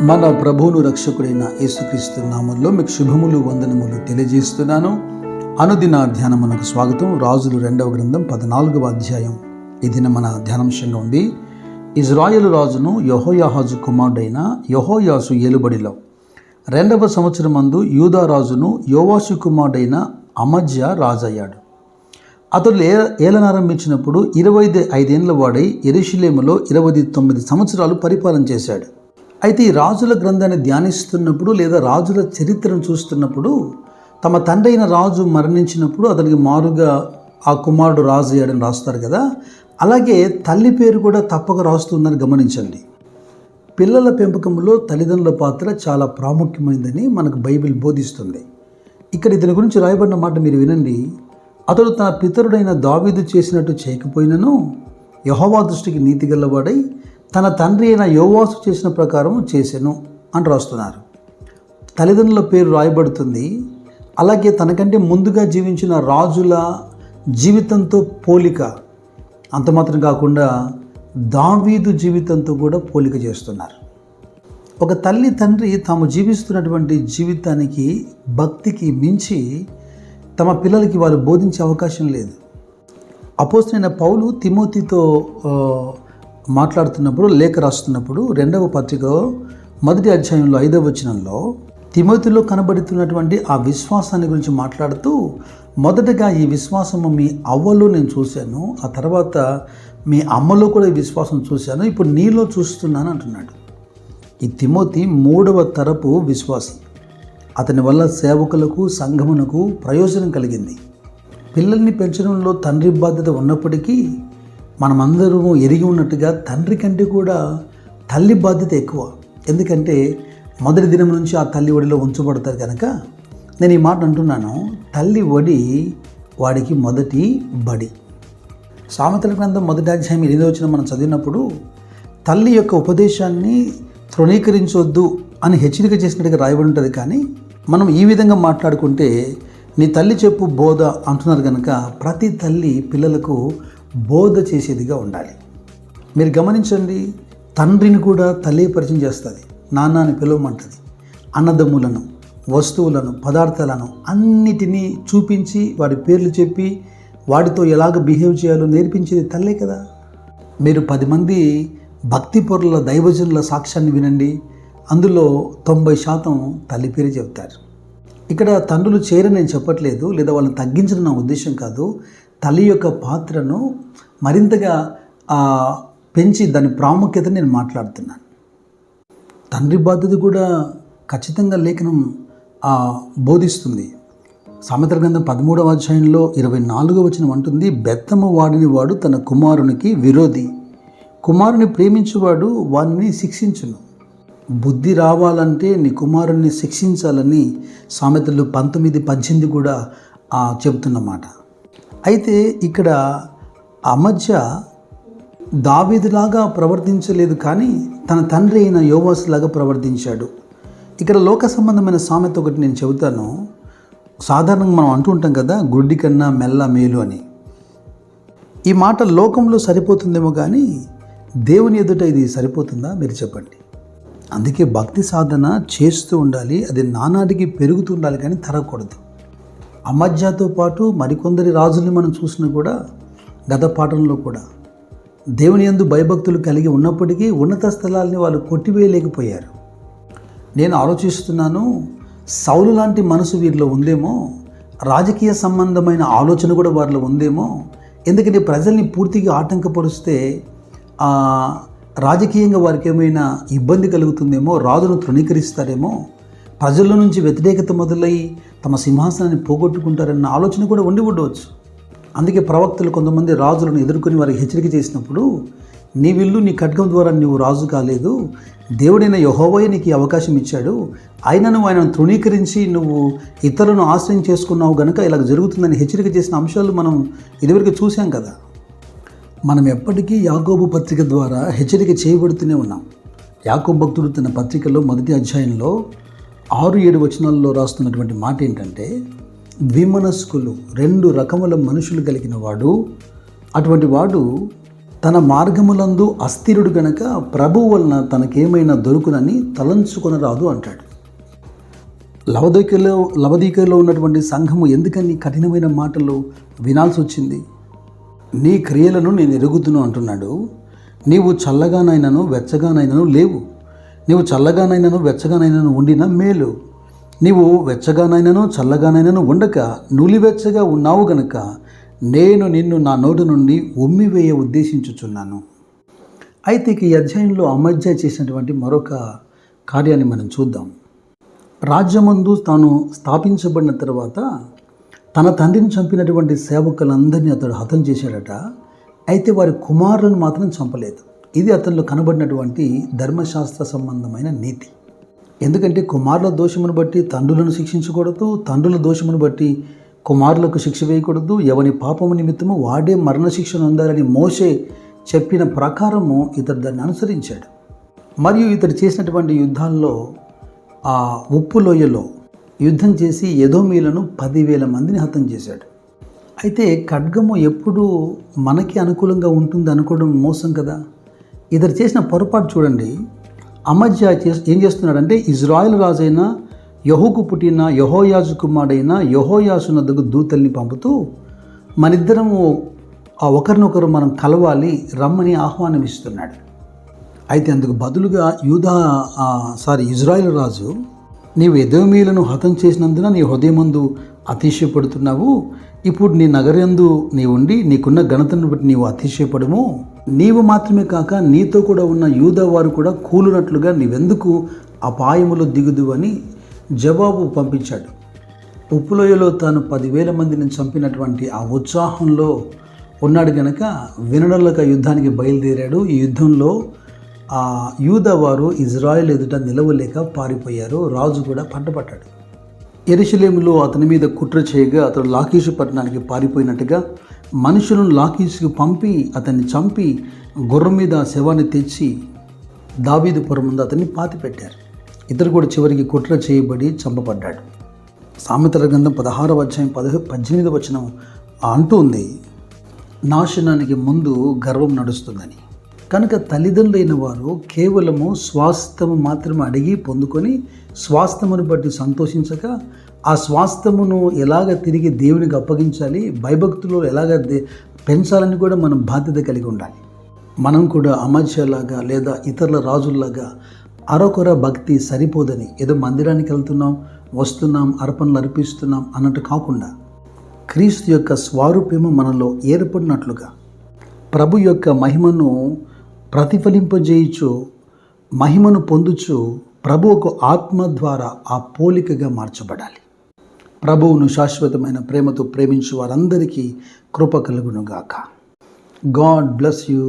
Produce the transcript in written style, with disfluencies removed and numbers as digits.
మన ప్రభువును రక్షకుడైన యేసుక్రీస్తు నామంలో మీకు శుభములు వందనములు తెలియజేస్తున్నాను. అనుదిన ధ్యానమునకు స్వాగతం. రాజులు 2వ గ్రంథం 14వ అధ్యాయం ఈ దిన మన ధ్యానాంశంగా ఉంది. ఇజ్రాయేలు రాజును యెహోయాహాజు కుమారుడైన యెహోయాసు ఏలుబడిలో 2వ సంవత్సరమందు యూదా రాజును యోవాషు కుమారుడైన అమజ్యా రాజయ్యాడు. అతడు ఏలనారంభించినప్పుడు 25 ఏళ్ల వాడై యెరూషలేములో 29 సంవత్సరాలు పరిపాలన చేశాడు. అయితే ఈ రాజుల గ్రంథాన్ని ధ్యానిస్తున్నప్పుడు లేదా రాజుల చరిత్రను చూస్తున్నప్పుడు తమ తండ్రి అయిన రాజు మరణించినప్పుడు అతనికి మారుగా ఆ కుమారుడు రాజు అయ్యాడని రాస్తారు కదా, అలాగే తల్లి పేరు కూడా తప్పక రాస్తుందని గమనించండి. పిల్లల పెంపకంలో తల్లిదండ్రుల పాత్ర చాలా ప్రాముఖ్యమైనదని మనకు బైబిల్ బోధిస్తుంది. ఇక్కడ ఇతని గురించి రాయబడిన మాట మీరు వినండి. అతడు తన పితరుడైన దావీదు చేసినట్టు చేయకపోయినను యెహోవా దృష్టికి నీతి గలవాడై తన తండ్రి అయిన యోవాసు చేసిన ప్రకారం చేసెను అని రాస్తున్నారు. తల్లిదండ్రుల పేరు రాయబడుతుంది. అలాగే తనకంటే ముందుగా జీవించిన రాజుల జీవితంతో పోలిక, అంత మాత్రం కాకుండా దావీదు జీవితంతో కూడా పోలిక చేస్తున్నారు. ఒక తల్లి తండ్రి తాము జీవిస్తున్నటువంటి జీవితానికి భక్తికి మించి తమ పిల్లలకి వాళ్ళు బోధించే అవకాశం లేదు. అపోస్తలుడైన పౌలు తిమోతితో మాట్లాడుతున్నప్పుడు, లేఖ రాస్తున్నప్పుడు 2వ పత్రిక 1వ అధ్యాయంలో 5వ వచనంలో తిమోతిలో కనబడుతున్నటువంటి ఆ విశ్వాసాన్ని గురించి మాట్లాడుతూ, మొదటగా ఈ విశ్వాసము మీ అవ్వలో నేను చూశాను, ఆ తర్వాత మీ అమ్మలో కూడా ఈ విశ్వాసం చూశాను, ఇప్పుడు నీలో చూస్తున్నాను అంటున్నాడు. ఈ తిమోతి 3వ తరపు విశ్వాసి. అతని వల్ల సేవకులకు సంఘమునకు ప్రయోజనం కలిగింది. పిల్లల్ని పెంచడంలో తండ్రి బాధ్యత ఉన్నప్పటికీ మనమందరూ ఎరిగి ఉన్నట్టుగా తండ్రి కంటే కూడా తల్లి బాధ్యత ఎక్కువ. ఎందుకంటే మొదటి దినం నుంచి ఆ తల్లి ఒడిలో ఉంచబడతారు కనుక నేను ఈ మాట అంటున్నాను. తల్లి ఒడి వాడికి మొదటి బడి. సామెతల గ్రంథం 1వ అధ్యాయం 8వ వచనం మనం చదివినప్పుడు తల్లి యొక్క ఉపదేశాన్ని తృణీకరించొద్దు అని హెచ్చరిక చేసినట్టుగా రాయబడి ఉంటుంది. కానీ మనం ఈ విధంగా మాట్లాడుకుంటే నీ తల్లి చెప్పు బోధ అంటున్నారు కనుక ప్రతి తల్లి పిల్లలకు బోధ చేసేదిగా ఉండాలి. మీరు గమనించండి, తండ్రిని కూడా తల్లి పరిచయం చేస్తుంది, నాన్న అని పిలవమంటుంది. అన్నదమ్ములను, వస్తువులను, పదార్థాలను అన్నిటినీ చూపించి వాడి పేర్లు చెప్పి వాడితో ఎలాగ బిహేవ్ చేయాలో నేర్పించేది తల్లే కదా. మీరు 10 మంది భక్తి పరుల దైవజనుల సాక్ష్యాన్ని వినండి, అందులో 90% తల్లి పేరు చెప్తారు. ఇక్కడ తండ్రులు చేయరని నేను చెప్పట్లేదు, లేదా వాళ్ళని తగ్గించడం నా ఉద్దేశం కాదు. తల్లి యొక్క పాత్రను మరింతగా పెంచి దాని ప్రాముఖ్యతను నేను మాట్లాడుతున్నాను. తండ్రి బాధ్యత కూడా ఖచ్చితంగా లేఖనం బోధిస్తుంది. సామెతల గ్రంథం 13వ అధ్యాయంలో 24వ వచనం అంటుంది, బెత్తము వాడిని వాడు తన కుమారునికి విరోధి, కుమారుని ప్రేమించువాడు వాడిని శిక్షించును. బుద్ధి రావాలంటే నీ కుమారుణ్ణి శిక్షించాలని సామెతలు 19:18 కూడా చెబుతున్నమాట. అయితే ఇక్కడ అమజ్యా దావీదులాగా ప్రవర్తించలేదు, కానీ తన తండ్రి అయిన యోవాసులాగా ప్రవర్తించాడు. ఇక్కడ లోక సంబంధమైన సామెత ఒకటి నేను చెబుతాను. సాధారణంగా మనం అంటూ ఉంటాం కదా, గుడ్డి కన్నా మెల్ల మేలు అని. ఈ మాట లోకంలో సరిపోతుందేమో కానీ దేవుని ఎదుట ఇది సరిపోతుందా మీరు చెప్పండి. అందుకే భక్తి సాధన చేస్తూ ఉండాలి, అది నానాటికి పెరుగుతూ ఉండాలి, కానీ తరగకూడదు. అమజ్యాతో పాటు మరికొందరి రాజుల్ని మనం చూసినా కూడా గత పాఠంలో కూడా దేవుని యందు భయభక్తులు కలిగి ఉన్నప్పటికీ ఉన్నత స్థలాల్ని వాళ్ళు కొట్టివేయలేకపోయారు. నేను ఆలోచిస్తున్నాను, సౌలు లాంటి మనసు వీరిలో ఉందేమో, రాజకీయ సంబంధమైన ఆలోచన కూడా వారిలో ఉందేమో. ఎందుకంటే ప్రజల్ని పూర్తిగా ఆటంకపరుస్తే రాజకీయంగా వారికి ఏమైనా ఇబ్బంది కలుగుతుందేమో, రాజును తృణీకరిస్తారేమో, ప్రజల నుంచి వ్యతిరేకత మొదలై తమ సింహాసనాన్ని పోగొట్టుకుంటారన్న ఆలోచన కూడా ఉండి ఉండవచ్చు. అందుకే ప్రవక్తలు కొంతమంది రాజులను ఎదుర్కొని వారికి హెచ్చరిక చేసినప్పుడు, నీ విల్లు నీ ఖడ్గం ద్వారా నువ్వు రాజు కాలేదు, దేవుడైన యెహోవాయే నీకు ఈ అవకాశం ఇచ్చాడు, ఆయనను తృణీకరించి నువ్వు ఇతరులను ఆశ్రయం చేసుకున్నావు గనుక ఇలా జరుగుతుందని హెచ్చరిక చేసిన అంశాలు మనం ఇదివరకు చూసాం కదా. మనం ఎప్పటికీ యాకోబు పత్రిక ద్వారా హెచ్చరిక చేయబడుతూనే ఉన్నాం. యాకోబు భక్తుడు తన పత్రికలో 1వ అధ్యాయంలో 6-7 వచనాల్లో రాస్తున్నటువంటి మాట ఏంటంటే, ద్విమనస్కులు 2 రకముల మనుషులు కలిగిన వాడు, అటువంటి వాడు తన మార్గములందు అస్థిరుడు గనక ప్రభువు వలన తనకేమైనా దొరుకునని తలంచుకొనరాదు అంటాడు. లవదీకలో ఉన్నటువంటి సంఘము ఎందుకని కఠినమైన మాటలు వినాల్సి వచ్చింది? నీ క్రియలను నేను ఎరుగుదును అంటున్నాడు. నీవు చల్లగానైనను వెచ్చగానైనను లేవు. నీవు చల్లగానైనను వెచ్చగానైనను ఉండిన మేలు. నీవు వెచ్చగానైనను చల్లగానైనను ఉండక నులివెచ్చగా ఉన్నావు గనుక నేను నిన్ను నా నోటి నుండి ఉమ్మివేయ ఉద్దేశించుచున్నాను. అయితే ఈ అధ్యాయంలో అమధ్య చేసినటువంటి మరొక కార్యాన్ని మనం చూద్దాం. రాజ్యమందు తాను స్థాపించబడిన తర్వాత తన తండ్రిని చంపినటువంటి సేవకులందరినీ అతడు హతం చేశాడట. అయితే వారి కుమారులను మాత్రం చంపలేదు. ఇది అతనిలో కనబడినటువంటి ధర్మశాస్త్ర సంబంధమైన నీతి. ఎందుకంటే కుమారుల దోషమును బట్టి తండ్రులను శిక్షించకూడదు, తండ్రుల దోషమును బట్టి కుమారులకు శిక్ష వేయకూడదు. ఎవని పాపము నిమిత్తము వాడే మరణశిక్షను ఉండాలని మోషే చెప్పిన ప్రకారము ఇతడు దాన్ని అనుసరించాడు. మరియు ఇతడు చేసినటువంటి యుద్ధాల్లో ఆ ఉప్పు లోయలో యుద్ధం చేసి ఎదోమీలను 10,000 మందిని హతం చేశాడు. అయితే ఖడ్గము ఎప్పుడూ మనకి అనుకూలంగా ఉంటుంది అనుకోవడం మోసం కదా. ఇతడు చేసిన పొరపాటు చూడండి. అమజ్యా ఏం చేస్తున్నాడంటే ఇజ్రాయెల్ రాజైన యెహూకు పుట్టిన యెహోయాజు కుమారుడైన యెహోయాషునద్దకు దూతల్ని పంపుతూ మనిద్దరము ఒకరినొకరు మనం కలవాలి రమ్మని ఆహ్వానం ఇస్తున్నాడు. అయితే అందుకు బదులుగా ఇజ్రాయెల్ రాజు, నీవు ఎదోమీలను హతం చేసినందున నీ హృదయమందు అతిశయపడుతున్నావు. ఇప్పుడు నీ నగరందు నీవుండి నీకున్న ఘనతను బట్టి నీవు అతిశయపడము. నీవు మాత్రమే కాక నీతో కూడా ఉన్న యూదా వారు కూడా కూలునట్లుగా నీవెందుకు అపాయములో దిగుదు అని జవాబు పంపించాడు. ఉప్పులోయలో తాను 10,000 మందిని చంపినటువంటి ఆ ఉత్సాహంలో ఉన్నాడు గనక వినడలక యుద్ధానికి బయలుదేరాడు. ఈ యుద్ధంలో ఆ యూదా వారు ఇజ్రాయెల్ ఎదుట నిలవలేక పారిపోయారు. రాజు కూడా పడ్డపడ్డాడు. యెరూషలేములో అతని మీద కుట్ర చేయగా అతడు లాకీషు పట్టణానికి పారిపోయినట్టుగా మనుషులను లాకీషుకు పంపి అతన్ని చంపి గుర్రం మీద శవాన్ని తెచ్చి దావీదుపురం ముందు అతన్ని పాతిపెట్టారు. ఇతడు కూడా చివరికి కుట్ర చేయబడి చంపబడ్డాడు. సామెతల గ్రంథం 16వ అధ్యాయం 18వ వచనం అంటుంది, నాశనానికి ముందు గర్వం నడుస్తుందని. కనుక తల్లిదండ్రులైన వారు కేవలము స్వాస్థ్యము మాత్రమే అడిగి పొందుకొని స్వాస్థ్యమును బట్టి సంతోషించక ఆ స్వాస్థ్యమును ఎలాగ తిరిగి దేవునికి అప్పగించాలి, భయభక్తులు ఎలాగ పెంచాలని కూడా మనం బాధ్యత కలిగి ఉండాలి. మనం కూడా అమధ్యలాగా లేదా ఇతరుల రాజుల్లాగా అరకొర భక్తి సరిపోదని ఏదో మందిరానికి వెళ్తున్నాం, వస్తున్నాం, అర్పణలు అర్పిస్తున్నాం అన్నట్టు కాకుండా క్రీస్తు యొక్క స్వరూపము మనలో ఏర్పడినట్లుగా ప్రభు యొక్క మహిమను ప్రతిఫలింపజేయచ్చు, మహిమను పొందుచు ప్రభువుకు ఆత్మ ద్వారా ఆ పోలికగా మార్చబడాలి. ప్రభువును శాశ్వతమైన ప్రేమతో ప్రేమించు వారందరికీ కృప కలుగునుగాక. God bless you.